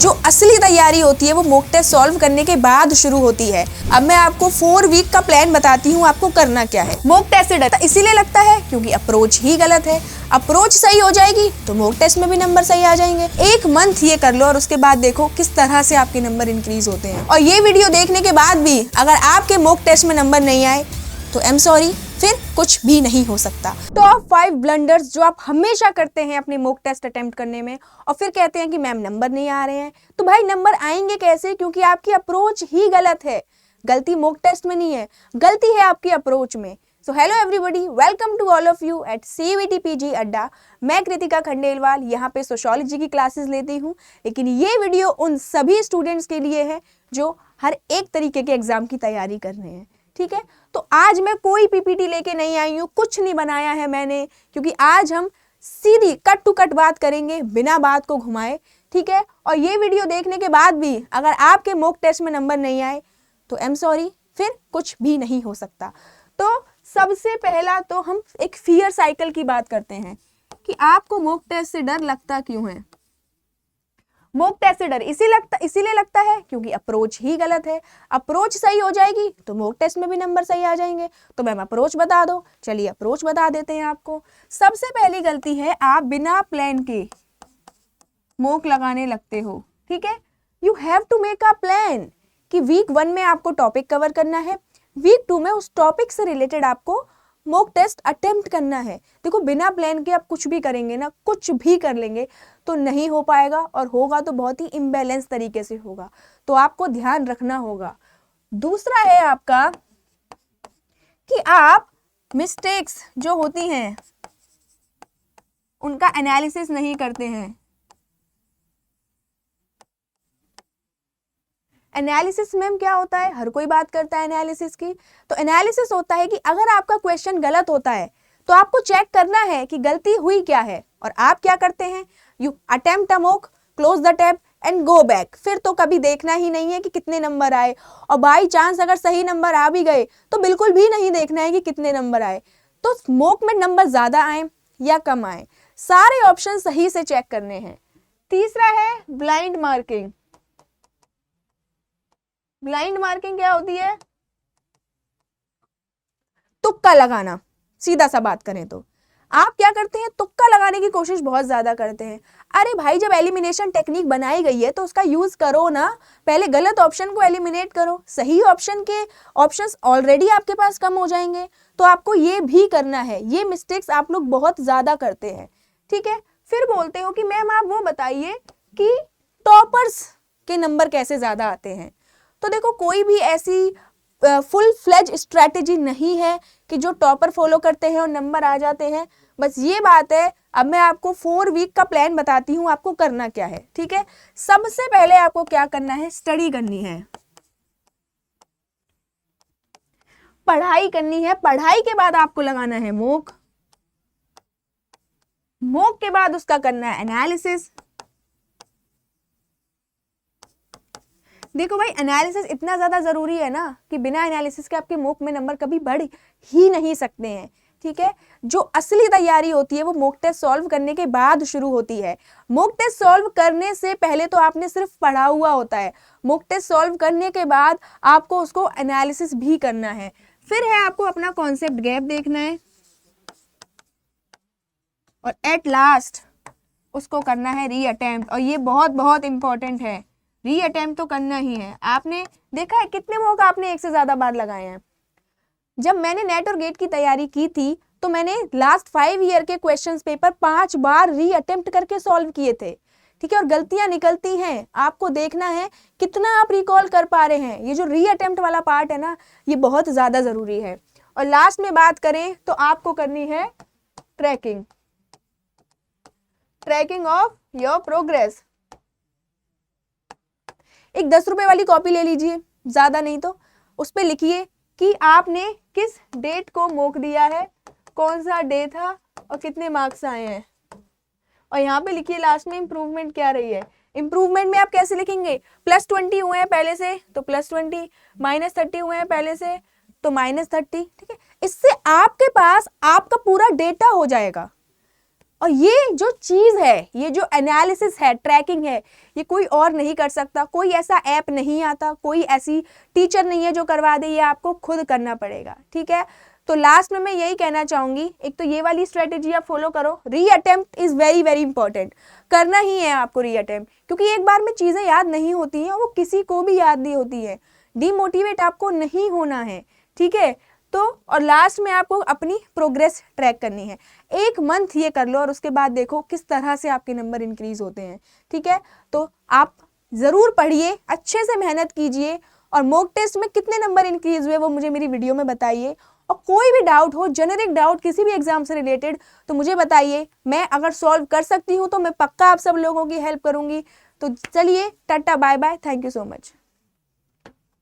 जो असली तैयारी होती है वो मॉक टेस्ट सॉल्व करने के बाद शुरू होती है। अब मैं आपको 4 वीक का प्लान बताती हूँ आपको करना क्या है। मॉक टेस्ट से डर इसीलिए लगता है क्योंकि अप्रोच ही गलत है। अप्रोच सही हो जाएगी तो मॉक टेस्ट में भी नंबर सही आ जाएंगे। 1 मंथ ये कर लो और उसके बाद देखो किस तरह से आपके नंबर इंक्रीज होते हैं। और ये वीडियो देखने के बाद भी अगर आपके मॉक टेस्ट में नंबर नहीं आए तो आई एम सॉरी, फिर कुछ भी नहीं हो सकता। टॉप 5 ब्लंडर्स जो आप हमेशा करते हैं अपने मॉक टेस्ट अटेम्प्ट करने में और फिर कहते हैं कि मैम नंबर नहीं आ रहे हैं। तो भाई नंबर आएंगे कैसे? क्योंकि आपकी अप्रोच ही गलत है। गलती मॉक टेस्ट में नहीं है, गलती है आपकी अप्रोच में। So hello everybody, welcome to all of you at CVT PG अड्डा। मैं कृतिका खंडेलवाल यहाँ पे सोशियोलॉजी की क्लासेस लेती हूँ, लेकिन ये वीडियो उन सभी स्टूडेंट्स के लिए है जो हर एक तरीके के एग्जाम की तैयारी कर रहे हैं। ठीक है, तो आज मैं कोई PPT लेके नहीं आई हूँ, कुछ नहीं बनाया है मैंने, क्योंकि आज हम सीधी कट टू कट बात करेंगे बिना बात को घुमाए। ठीक है, और ये वीडियो देखने के बाद भी अगर आपके मॉक टेस्ट में नंबर नहीं आए तो आई एम सॉरी, फिर कुछ भी नहीं हो सकता। तो सबसे पहला तो हम एक फियर साइकिल की बात करते हैं कि आपको मॉक टेस्ट से डर लगता क्यों है। मॉक टेस्ट से डर इसीलिए लगता है क्योंकि अप्रोच ही गलत है। अप्रोच सही हो जाएगी तो मॉक टेस्ट में भी नंबर सही आ जाएंगे। तो मैम अप्रोच बता दो। चलिए अप्रोच बता देते हैं आपको। सबसे पहली गलती है आप बिना प्लान के मॉक लगाने लगते हो। ठीक है, you have to make a plan कि वीक 1 में आपको टॉपिक कवर करना है, वीक 2 में उस टॉपिक से रिलेटेड आपको मॉक टेस्ट अटेम्प्ट करना है। देखो बिना प्लान के आप कुछ भी करेंगे ना, कुछ भी कर लेंगे तो नहीं हो पाएगा, और होगा तो बहुत ही इम्बैलेंस तरीके से होगा। तो आपको ध्यान रखना होगा। दूसरा है आपका कि आप मिस्टेक्स जो होती हैं उनका एनालिसिस नहीं करते हैं। एनालिसिस मैम क्या होता है? हर कोई बात करता है एनालिसिस की। तो एनालिसिस होता है कि अगर आपका क्वेश्चन गलत होता है तो आपको चेक करना है कि गलती हुई क्या है, और आप क्या करते हैं? You attempt a mock, close the tab and go back. फिर तो कभी देखना ही नहीं है कि कितने नंबर आए, और बाई चांस अगर सही नंबर आ भी गए तो बिल्कुल भी नहीं देखना है कि कितने नंबर आए। तो मॉक में नंबर ज्यादा आए या कम आए, सारे ऑप्शन सही से चेक करने हैं। तीसरा है ब्लाइंड मार्किंग। ब्लाइंड मार्किंग क्या होती है? तुक्का लगाना। सीधा सा बात करें तो आप क्या करते हैं? तुक्का लगाने की कोशिश बहुत ज्यादा करते हैं। अरे भाई, जब एलिमिनेशन टेक्निक बनाई गई है तो उसका यूज करो ना। पहले गलत ऑप्शन को एलिमिनेट करो, सही ऑप्शन के ऑप्शंस ऑलरेडी आपके पास कम हो जाएंगे। तो आपको ये भी करना है। ये मिस्टेक्स आप लोग बहुत ज्यादा करते हैं। ठीक है, फिर बोलते हो कि मैम आप वो बताइए कि टॉपर्स के नंबर कैसे ज्यादा आते हैं। तो देखो, कोई भी ऐसी फुल फ्लेज स्ट्रैटेजी नहीं है कि जो टॉपर फॉलो करते हैं और नंबर आ जाते हैं। बस ये बात है। अब मैं आपको 4 वीक का प्लान बताती हूँ आपको करना क्या है। ठीक है, सबसे पहले आपको क्या करना है? स्टडी करनी है, पढ़ाई करनी है। पढ़ाई के बाद आपको लगाना है मॉक, मॉक के बाद उसका करना है एनालिसिस। देखो भाई, एनालिसिस इतना ज्यादा जरूरी है ना कि बिना एनालिसिस के आपके मॉक में नंबर कभी बढ़ ही नहीं सकते हैं। ठीक है, जो असली तैयारी होती है वो मॉक टेस्ट सॉल्व करने के बाद शुरू होती है। मॉक टेस्ट सॉल्व करने से पहले तो आपने सिर्फ पढ़ा हुआ होता है। मॉक टेस्ट सॉल्व करने के बाद आपको उसको एनालिसिस भी करना है। फिर है आपको अपना कॉन्सेप्ट गैप देखना है, और एट लास्ट उसको करना है री अटेम्प्ट। और ये बहुत बहुत इंपॉर्टेंट है, री अटेम्प्ट तो करना ही है। आपने देखा है कितने मॉक आपने एक से ज्यादा बार लगाए हैं? जब मैंने नेट और गेट की तैयारी की थी तो मैंने लास्ट 5 ईयर के क्वेश्चंस पेपर 5 बार री अटेम्प्ट करके सॉल्व किए थे। ठीक है, और गलतियां निकलती हैं, आपको देखना है कितना आप रिकॉल कर पा रहे हैं। ये जो री अटेम्प्ट वाला पार्ट है ना, ये बहुत ज्यादा जरूरी है। और लास्ट में बात करें तो आपको करनी है tracking, tracking of your progress. एक 10 रुपए वाली कॉपी ले लीजिए, ज्यादा नहीं तो उस पर लिखिए कि आपने किस डेट को मॉक दिया है, कौन सा डे था और कितने मार्क्स आए हैं। और यहाँ पे लिखिए लास्ट में इंप्रूवमेंट क्या रही है। इंप्रूवमेंट में आप कैसे लिखेंगे? +20 हुए हैं पहले से तो +20, -30 हुए हैं पहले से तो -30। ठीक है, इससे आपके पास आपका पूरा डेटा हो जाएगा। और ये जो चीज़ है, ये जो एनालिसिस है, ट्रैकिंग है, ये कोई और नहीं कर सकता, कोई ऐसा ऐप नहीं आता, कोई ऐसी टीचर नहीं है जो करवा दे, ये आपको खुद करना पड़ेगा, ठीक है। तो लास्ट में मैं यही कहना चाहूँगी, एक तो ये वाली स्ट्रेटेजी आप फॉलो करो, री attempt is very very important, करना ही है आपको री अटेम्प्ट, क्योंकि एक बार में चीज़ें याद नहीं होती हैं और वो किसी को भी याद नहीं होती है, डीमोटिवेट आपको नहीं होना है, ठीक है। तो और लास्ट में आपको अपनी प्रोग्रेस ट्रैक करनी है, 1 मंथ ये कर लो और उसके बाद देखो किस तरह से आपके नंबर इंक्रीज होते हैं, ठीक है। तो आप ज़रूर पढ़िए, अच्छे से मेहनत कीजिए और मॉक टेस्ट में कितने नंबर इंक्रीज हुए वो मुझे मेरी वीडियो में बताइए। और कोई भी डाउट हो, जेनेरिक डाउट किसी भी एग्जाम से रिलेटेड, तो मुझे बताइए, मैं अगर सॉल्व कर सकती हूँ तो मैं पक्का आप सब लोगों की हेल्प करूँगी। तो चलिए, tata bye bye, thank you so much.